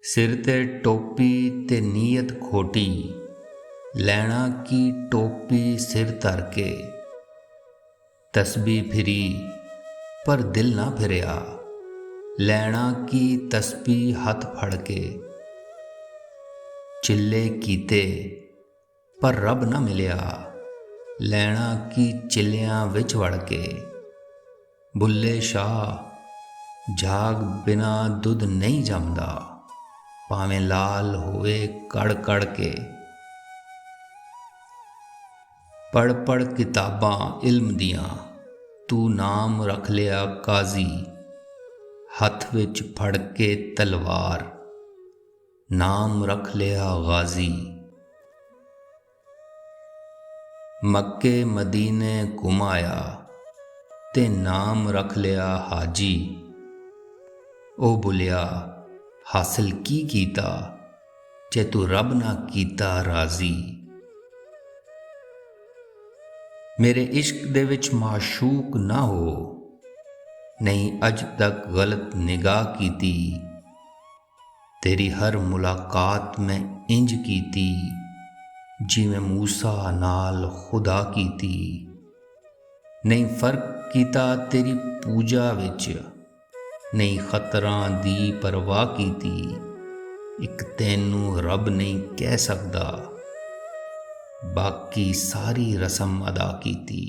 सिर ते टोपी ते नीयत खोटी, लैना की टोपी सिर धर के। तस्बी फिरी पर दिल ना फिरिया, लैना की तस्बी हथ फड़ के। चिल्ले कीते पर रब ना मिलिया, लैना की चिल्लियां विच वड़ के। बुल्ले शाह जाग बिना दुध नहीं जमदा, भावें लाल होवे कड़ कड़ के। पढ़ पढ़ किताबां इल्म दियां, तू नाम रख लिया काजी। हथ विच फड़ के तलवार, नाम रख लिया गाजी। मक्के मदीने घुमाया ते नाम रख लिया हाजी। ओ बुलिया हासिल की कीता, जे तू रब ना कीता राजी। मेरे इश्क दे विच माशूक ना हो, नहीं अज तक गलत निगाह कीती। तेरी हर मुलाकात में इंज कीती, जिवें मूसा नाल खुदा कीती। नहीं फर्क कीता तेरी पूजा विच, नहीं खतरां दी परवाह कीती। इक तैनू रब नहीं कह सकदा, बाकी सारी रस्म अदा कीती।